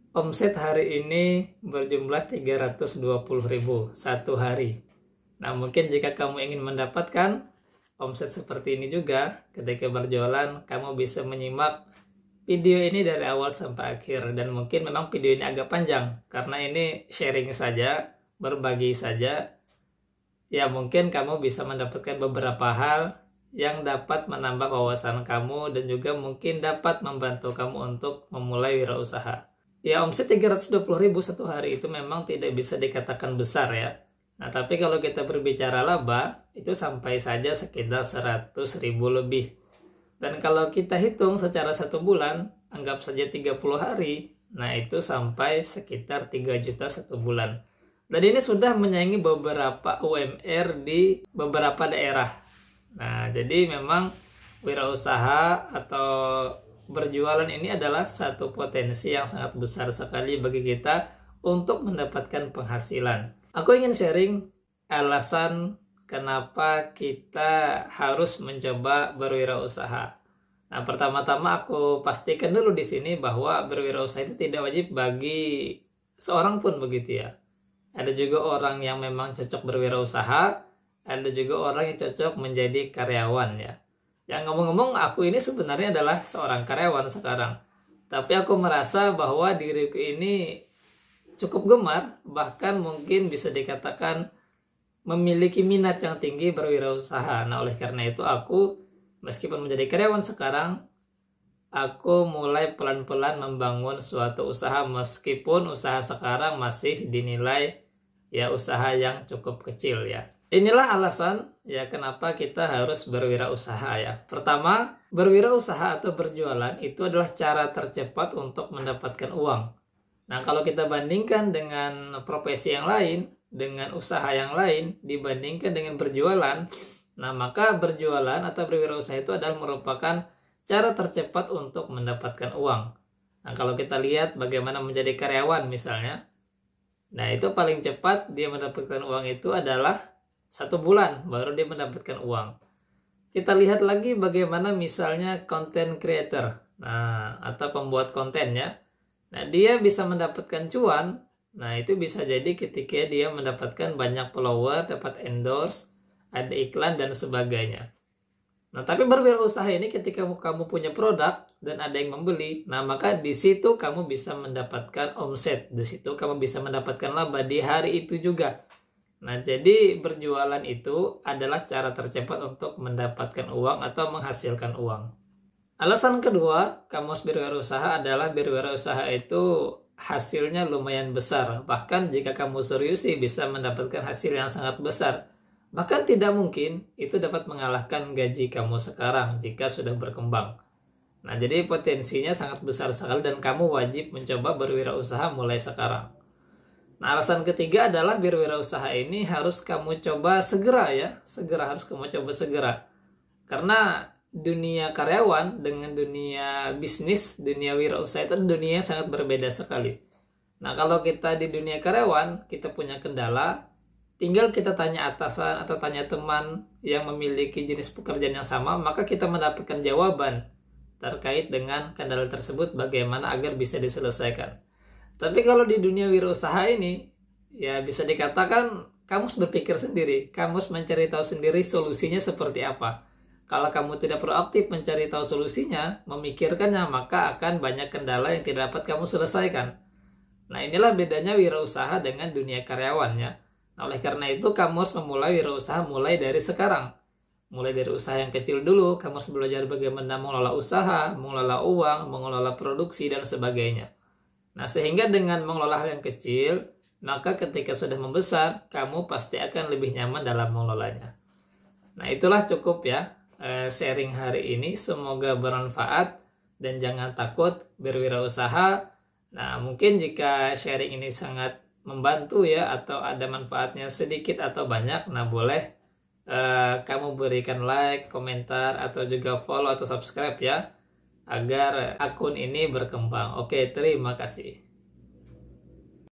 Omset hari ini berjumlah 320.000 satu hari. Nah, mungkin jika kamu ingin mendapatkan omset seperti ini juga ketika berjualan, kamu bisa menyimak video ini dari awal sampai akhir. Dan mungkin memang video ini agak panjang karena ini sharing saja, berbagi saja. Ya, mungkin kamu bisa mendapatkan beberapa hal yang dapat menambah wawasan kamu dan juga mungkin dapat membantu kamu untuk memulai wirausaha. Ya, omset 320.000 satu hari itu memang tidak bisa dikatakan besar ya. Nah, tapi kalau kita berbicara laba, itu sampai saja sekitar 100.000 lebih. Dan kalau kita hitung secara satu bulan, anggap saja 30 hari, nah itu sampai sekitar 3 juta satu bulan. Dan ini sudah menyaingi beberapa UMR di beberapa daerah. Nah, jadi memang wirausaha atau berjualan ini adalah satu potensi yang sangat besar sekali bagi kita untuk mendapatkan penghasilan. Aku ingin sharing alasan kenapa kita harus mencoba berwirausaha. Nah, pertama-tama aku pastikan dulu di sini bahwa berwirausaha itu tidak wajib bagi seorang pun begitu ya. Ada juga orang yang memang cocok berwirausaha, ada juga orang yang cocok menjadi karyawan ya. Yang ngomong-ngomong, aku ini sebenarnya adalah seorang karyawan sekarang. Tapi aku merasa bahwa diriku ini cukup gemar, bahkan mungkin bisa dikatakan memiliki minat yang tinggi berwirausaha. Nah, oleh karena itu aku, meskipun menjadi karyawan sekarang, aku mulai pelan-pelan membangun suatu usaha meskipun usaha sekarang masih dinilai ya usaha yang cukup kecil ya. Inilah alasan ya kenapa kita harus berwirausaha ya. Pertama, berwirausaha atau berjualan itu adalah cara tercepat untuk mendapatkan uang. Nah, kalau kita bandingkan dengan profesi yang lain, dengan usaha yang lain, dibandingkan dengan berjualan, nah maka berjualan atau berwirausaha itu adalah merupakan cara tercepat untuk mendapatkan uang. Nah, kalau kita lihat bagaimana menjadi karyawan misalnya, nah itu paling cepat dia mendapatkan uang itu adalah 1 bulan baru dia mendapatkan uang. Kita lihat lagi bagaimana misalnya content creator, nah atau pembuat konten ya. Nah, dia bisa mendapatkan cuan. Nah, itu bisa jadi ketika dia mendapatkan banyak follower, dapat endorse, ada iklan dan sebagainya. Nah, tapi berwirausaha ini ketika kamu punya produk dan ada yang membeli, nah maka di situ kamu bisa mendapatkan omset, di situ kamu bisa mendapatkan laba di hari itu juga. Nah, jadi berjualan itu adalah cara tercepat untuk mendapatkan uang atau menghasilkan uang. Alasan kedua, kamu harus berwirausaha adalah berwirausaha itu hasilnya lumayan besar. Bahkan jika kamu seriusi bisa mendapatkan hasil yang sangat besar. Bahkan tidak mungkin itu dapat mengalahkan gaji kamu sekarang jika sudah berkembang. Nah, jadi potensinya sangat besar sekali dan kamu wajib mencoba berwirausaha mulai sekarang. Nah, alasan ketiga adalah berwirausaha ini harus kamu coba segera ya. Harus kamu coba segera. Karena dunia karyawan dengan dunia bisnis, dunia wirausaha itu dunia sangat berbeda sekali. Nah, kalau kita di dunia karyawan, kita punya kendala, tinggal kita tanya atasan atau tanya teman yang memiliki jenis pekerjaan yang sama, maka kita mendapatkan jawaban terkait dengan kendala tersebut bagaimana agar bisa diselesaikan. Tapi kalau di dunia wirausaha ini, ya bisa dikatakan kamu harus berpikir sendiri, kamu harus mencari tahu sendiri solusinya seperti apa. Kalau kamu tidak proaktif mencari tahu solusinya, memikirkannya, maka akan banyak kendala yang tidak dapat kamu selesaikan. Nah, inilah bedanya wirausaha dengan dunia karyawannya. Nah, oleh karena itu kamu harus memulai wirausaha mulai dari sekarang. Mulai dari usaha yang kecil dulu, kamu harus belajar bagaimana mengelola usaha, mengelola uang, mengelola produksi, dan sebagainya. Nah, sehingga dengan mengelola hal yang kecil, maka ketika sudah membesar, kamu pasti akan lebih nyaman dalam mengelolanya. Nah, itulah cukup ya sharing hari ini. Semoga bermanfaat dan jangan takut berwirausaha. Nah, mungkin jika sharing ini sangat membantu ya atau ada manfaatnya sedikit atau banyak, nah boleh kamu berikan like, komentar, atau juga follow atau subscribe ya, agar akun ini berkembang. Oke, terima kasih.